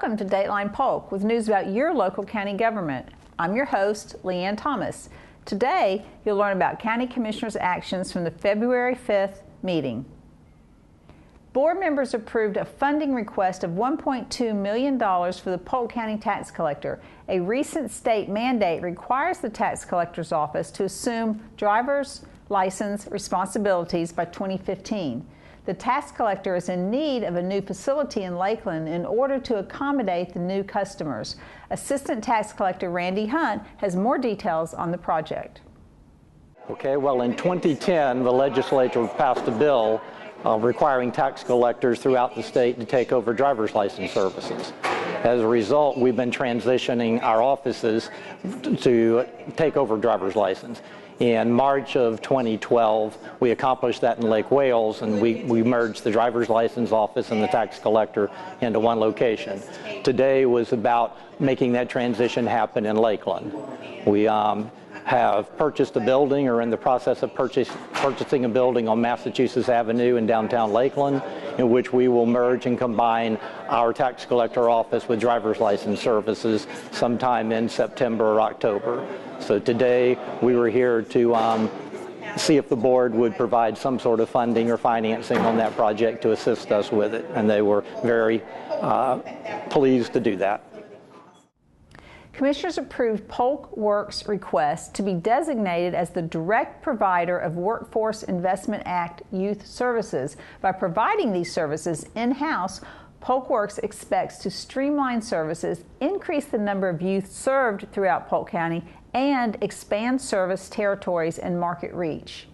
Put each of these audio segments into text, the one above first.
Welcome to Dateline Polk with news about your local county government. I'm your host, Leanne Thomas. Today, you'll learn about County Commissioners' actions from the February 5th meeting. Board members approved a funding request of $1.2 million for the Polk County tax collector. A recent state mandate requires the tax collector's office to assume driver's license responsibilities by 2015. The tax collector is in need of a new facility in Lakeland in order to accommodate the new customers. Assistant Tax Collector Randy Hunt has more details on the project. Okay, well, in 2010, the legislature passed a bill requiring tax collectors throughout the state to take over driver's license services. As a result, we've been transitioning our offices to take over driver's license. In March of 2012, we accomplished that in Lake Wales, and we merged the driver's license office and the tax collector into one location. Today was about making that transition happen in Lakeland. We have purchased a building, or in the process of purchasing a building on Massachusetts Avenue in downtown Lakeland, in which we will merge and combine our tax collector office with driver's license services sometime in September or October. So today we were here to see if the board would provide some sort of funding or financing on that project to assist us with it, and they were very pleased to do that. Commissioners approved Polk Works' request to be designated as the direct provider of Workforce Investment Act youth services. By providing these services in-house, Polk Works expects to streamline services, increase the number of youth served throughout Polk County, and expand service territories and market reach.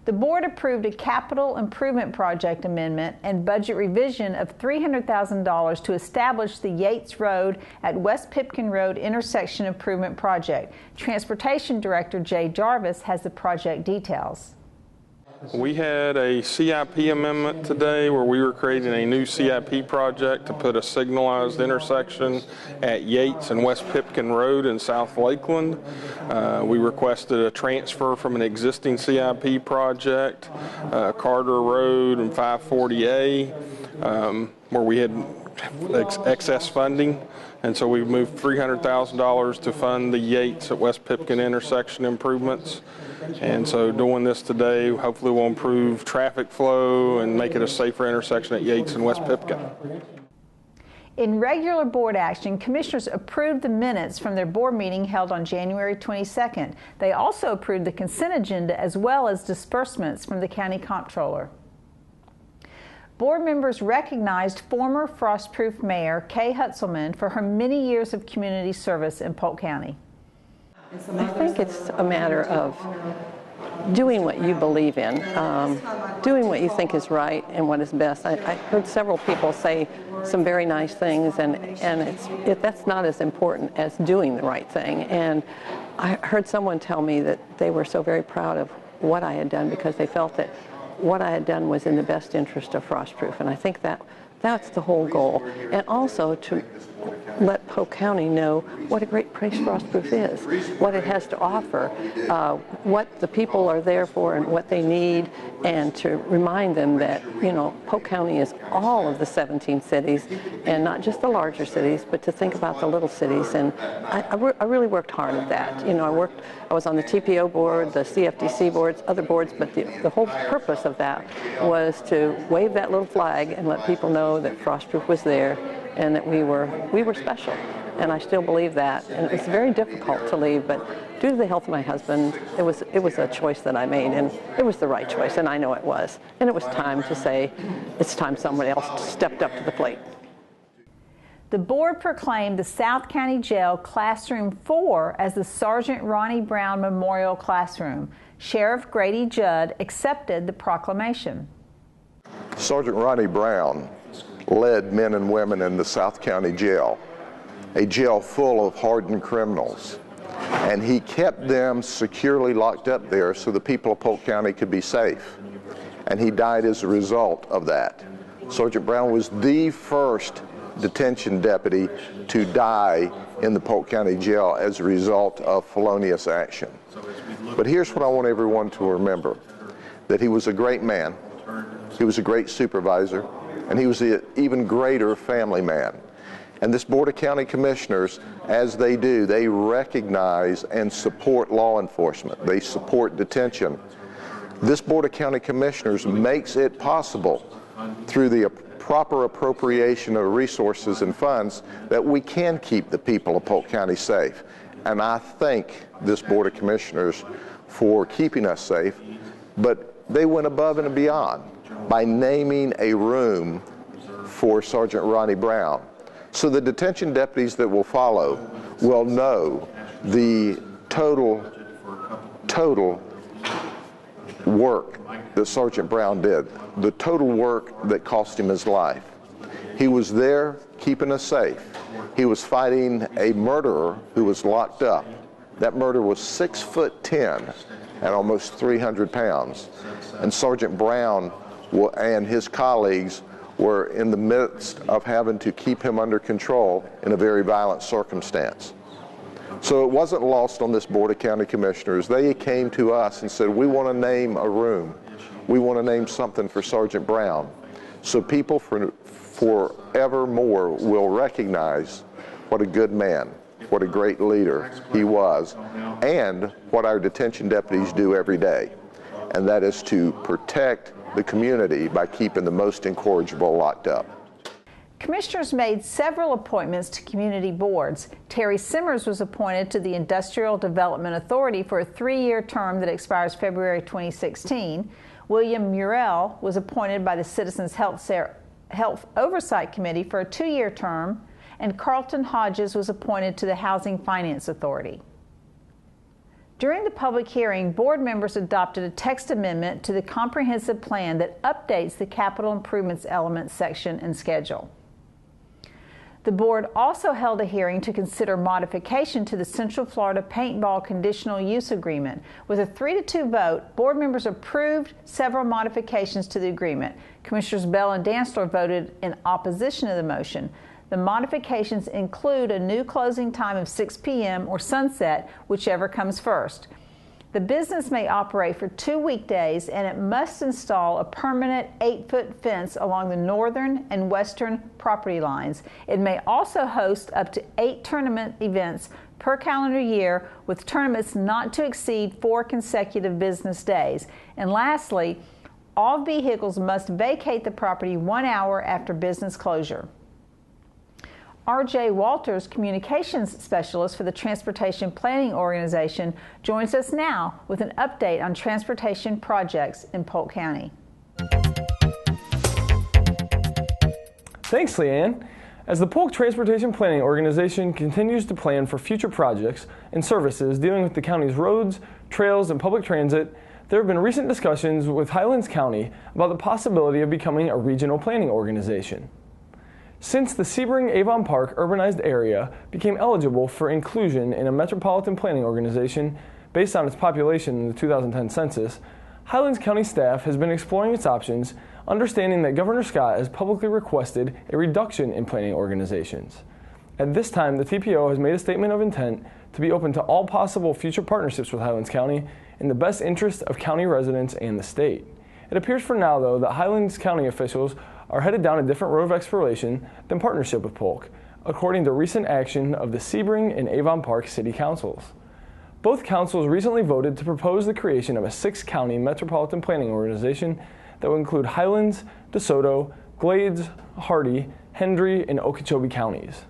The board approved a capital improvement project amendment and budget revision of $300,000 to establish the Yates Road at West Pipkin Road intersection improvement project. Transportation Director Jay Jarvis has the project details. We had a CIP amendment today where we were creating a new CIP project to put a signalized intersection at Yates and West Pipkin Road in South Lakeland. We requested a transfer from an existing CIP project, Carter Road and 540A, where we had excess funding. And so we moved $300,000 to fund the Yates at West Pipkin intersection improvements. And so doing this today hopefully will improve traffic flow and make it a safer intersection at Yates and West Pipkin. In regular board action, commissioners approved the minutes from their board meeting held on January 22nd. They also approved the consent agenda as well as disbursements from the county comptroller. Board members recognized former Frostproof Mayor Kay Hutzelman for her many years of community service in Polk County. I think it's a matter of doing what you believe in, doing what you think is right and what is best. I heard several people say some very nice things, and that's not as important as doing the right thing. And I heard someone tell me that they were so very proud of what I had done because they felt that what I had done was in the best interest of Frostproof, and I think that's the whole goal. And also to let Polk County know what a great place Frostproof is, what it has to offer, what the people are there for and what they need, and to remind them that, you know, Polk County is all of the 17 cities and not just the larger cities, but to think about the little cities. And I really worked hard at that. You know, I was on the TPO board, the CFDC boards, other boards, but the whole purpose of that was to wave that little flag and let people know that Frostproof was there and that we were special, and I still believe that. And it was very difficult to leave, but due to the health of my husband, it was a choice that I made, and it was the right choice, and I know it was. And it was time to say, it's time somebody else stepped up to the plate. The board proclaimed the South County Jail Classroom 4 as the Sergeant Ronnie Brown Memorial Classroom. Sheriff Grady Judd accepted the proclamation. Sergeant Ronnie Brown led men and women in the South County Jail, a jail full of hardened criminals. And he kept them securely locked up there so the people of Polk County could be safe. And he died as a result of that. Sergeant Brown was the first detention deputy to die in the Polk County Jail as a result of felonious action. But here's what I want everyone to remember, that he was a great man, he was a great supervisor, and he was an even greater family man. And this Board of County Commissioners, as they do, they recognize and support law enforcement. They support detention. This Board of County Commissioners makes it possible through the proper appropriation of resources and funds that we can keep the people of Polk County safe. And I thank this Board of Commissioners for keeping us safe, but they went above and beyond by naming a room for Sergeant Ronnie Brown. So the detention deputies that will follow will know the total work that Sergeant Brown did, the total work that cost him his life. He was there keeping us safe. He was fighting a murderer who was locked up. That murderer was 6'10" and almost 300 pounds. And Sergeant Brown and his colleagues were in the midst of having to keep him under control in a very violent circumstance. So it wasn't lost on this Board of County Commissioners. They came to us and said, we want to name a room. We want to name something for Sergeant Brown. So people forevermore will recognize what a good man, what a great leader he was, and what our detention deputies do every day. And that is to protect the community by keeping the most incorrigible locked up. Commissioners made several appointments to community boards. Terry Simmers was appointed to the Industrial Development Authority for a 3-year term that expires February 2016. William Murrell was appointed by the Citizens Health Oversight Committee for a 2-year term, and Carlton Hodges was appointed to the Housing Finance Authority. During the public hearing, board members adopted a text amendment to the comprehensive plan that updates the capital improvements element section and schedule. The board also held a hearing to consider modification to the Central Florida Paintball Conditional Use Agreement. With a 3-2 vote, board members approved several modifications to the agreement. Commissioners Bell and Dantzler voted in opposition to the motion. The modifications include a new closing time of 6 p.m. or sunset, whichever comes first. The business may operate for 2 weekdays, and it must install a permanent 8-foot fence along the northern and western property lines. It may also host up to 8 tournament events per calendar year, with tournaments not to exceed 4 consecutive business days. And lastly, all vehicles must vacate the property 1 hour after business closure. R.J. Walters, Communications Specialist for the Transportation Planning Organization, joins us now with an update on transportation projects in Polk County. Thanks, Leanne. As the Polk Transportation Planning Organization continues to plan for future projects and services dealing with the county's roads, trails, and public transit, there have been recent discussions with Highlands County about the possibility of becoming a regional planning organization. Since the Sebring-Avon Park urbanized area became eligible for inclusion in a metropolitan planning organization based on its population in the 2010 census, Highlands County staff has been exploring its options, understanding that Governor Scott has publicly requested a reduction in planning organizations. At this time, the TPO has made a statement of intent to be open to all possible future partnerships with Highlands County in the best interest of county residents and the state. It appears for now, though, that Highlands County officials are headed down a different road of exploration than partnership with Polk, according to recent action of the Sebring and Avon Park City Councils. Both councils recently voted to propose the creation of a 6-county metropolitan planning organization that would include Highlands, DeSoto, Glades, Hardy, Hendry, and Okeechobee counties.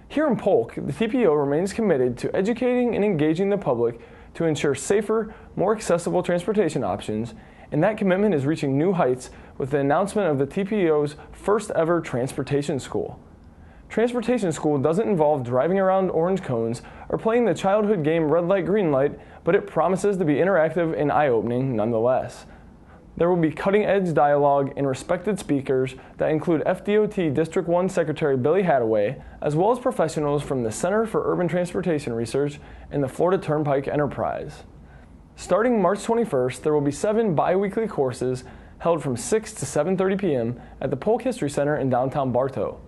Here in Polk, the TPO remains committed to educating and engaging the public to ensure safer, more accessible transportation options, and that commitment is reaching new heights with the announcement of the TPO's first ever Transportation School. Transportation School doesn't involve driving around orange cones or playing the childhood game red light, green light, but it promises to be interactive and eye-opening nonetheless. There will be cutting-edge dialogue and respected speakers that include FDOT District 1 Secretary Billy Hadaway, as well as professionals from the Center for Urban Transportation Research and the Florida Turnpike Enterprise. Starting March 21st, there will be 7 bi-weekly courses held from 6 to 7:30 p.m. at the Polk History Center in downtown Bartow.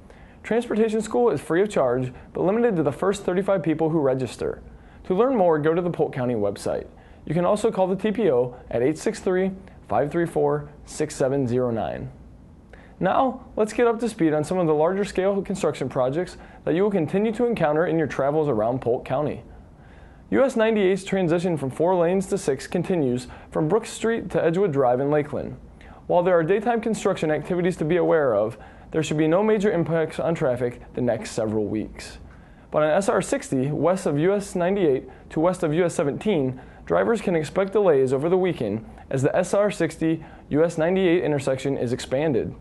Transportation School is free of charge, but limited to the first 35 people who register. To learn more, go to the Polk County website. You can also call the TPO at 863-534-6709. Now, let's get up to speed on some of the larger scale construction projects that you will continue to encounter in your travels around Polk County. US 98's transition from 4 lanes to 6 continues from Brooks Street to Edgewood Drive in Lakeland. While there are daytime construction activities to be aware of, there should be no major impacts on traffic the next several weeks. But on SR 60, west of US 98 to west of US 17, drivers can expect delays over the weekend as the SR 60 US 98 intersection is expanded.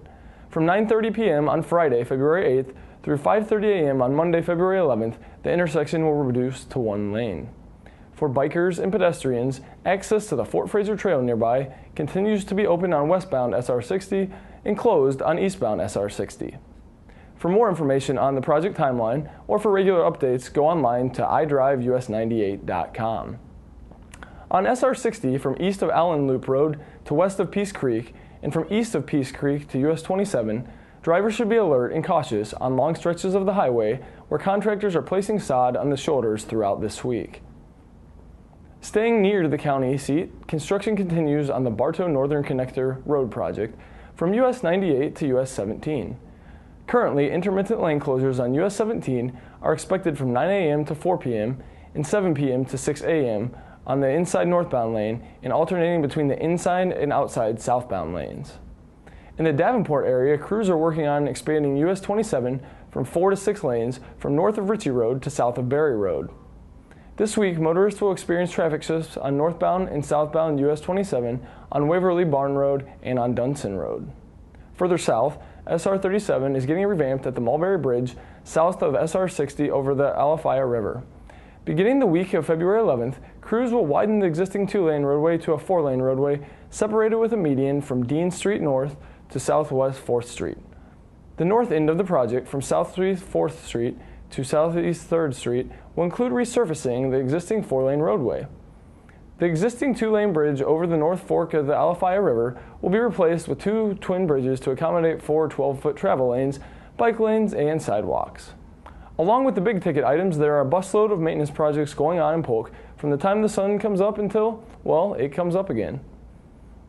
From 9:30 p.m. on Friday, February 8th, through 5:30 a.m. on Monday, February 11th, the intersection will reduce to 1 lane. For bikers and pedestrians, access to the Fort Fraser Trail nearby continues to be open on westbound SR 60 and closed on eastbound SR 60. For more information on the project timeline or for regular updates, go online to idriveus98.com. On SR 60 from east of Allen Loop Road to west of Peace Creek and from east of Peace Creek to US 27, drivers should be alert and cautious on long stretches of the highway where contractors are placing sod on the shoulders throughout this week. Staying near to the county seat, construction continues on the Bartow Northern Connector Road project from US 98 to US 17. Currently, intermittent lane closures on US 17 are expected from 9 a.m. to 4 p.m. and 7 p.m. to 6 a.m. on the inside northbound lane and alternating between the inside and outside southbound lanes. In the Davenport area, crews are working on expanding US 27 from 4 to 6 lanes from north of Ritchie Road to south of Berry Road. This week, motorists will experience traffic shifts on northbound and southbound US 27 on Waverly Barn Road and on Dunson Road. Further south, SR 37 is getting revamped at the Mulberry Bridge south of SR 60 over the Alafia River. Beginning the week of February 11th, crews will widen the existing 2-lane roadway to a 4-lane roadway separated with a median from Dean Street North to southwest 4th Street. The north end of the project from southeast 4th Street to southeast 3rd Street will include resurfacing the existing 4-lane roadway. The existing 2-lane bridge over the North Fork of the Alafia River will be replaced with 2 twin bridges to accommodate 4 12-foot travel lanes, bike lanes, and sidewalks. Along with the big ticket items, there are a busload of maintenance projects going on in Polk from the time the sun comes up until, well, it comes up again.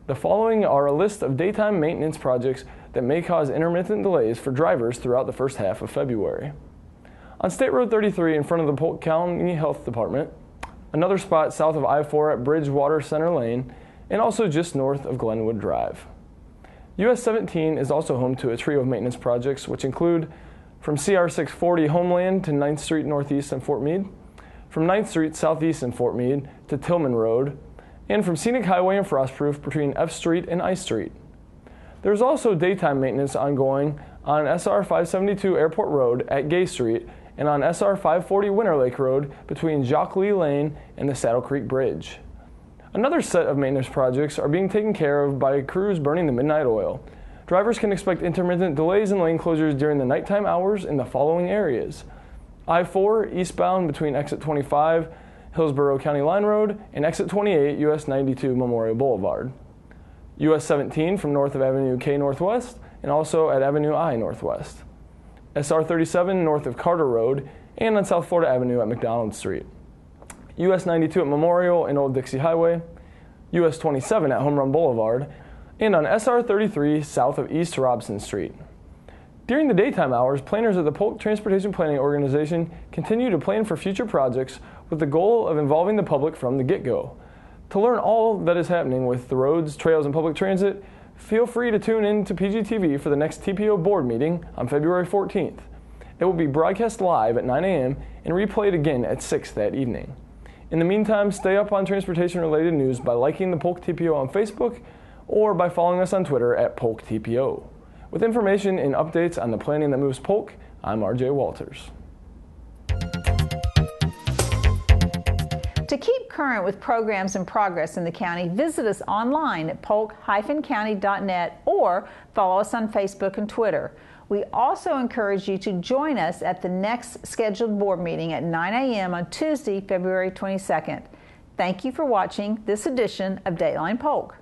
The following are a list of daytime maintenance projects that may cause intermittent delays for drivers throughout the first half of February. On State Road 33 in front of the Polk County Health Department, another spot south of I-4 at Bridgewater Center Lane, and also just north of Glenwood Drive. US 17 is also home to a trio of maintenance projects which include from CR 640 Homeland to 9th Street Northeast in Fort Meade, from 9th Street Southeast in Fort Meade to Tillman Road, and from Scenic Highway and Frostproof between F Street and I Street. There's also daytime maintenance ongoing on SR 572 Airport Road at Gay Street and on SR 540 Winter Lake Road between Jock Lee Lane and the Saddle Creek Bridge. Another set of maintenance projects are being taken care of by crews burning the midnight oil. Drivers can expect intermittent delays and lane closures during the nighttime hours in the following areas: I-4 eastbound between exit 25 Hillsborough County Line Road and exit 28 US 92 Memorial Boulevard, US 17 from north of Avenue K Northwest and also at Avenue I Northwest, SR 37 north of Carter Road and on South Florida Avenue at McDonald Street, US 92 at Memorial and Old Dixie Highway, US 27 at Home Run Boulevard, and on SR 33 south of East Robson Street. During the daytime hours, planners at the Polk Transportation Planning Organization continue to plan for future projects with the goal of involving the public from the get-go. To learn all that is happening with the roads, trails, and public transit, feel free to tune in to PGTV for the next TPO board meeting on February 14th. It will be broadcast live at 9 a.m. and replayed again at 6 that evening. In the meantime, stay up on transportation-related news by liking the Polk TPO on Facebook or by following us on Twitter at Polk TPO. With information and updates on the planning that moves Polk, I'm RJ Walters. To keep current with programs in progress in the county, visit us online at polk-county.net or follow us on Facebook and Twitter. We also encourage you to join us at the next scheduled board meeting at 9 a.m. on Tuesday, February 22nd. Thank you for watching this edition of Dateline Polk.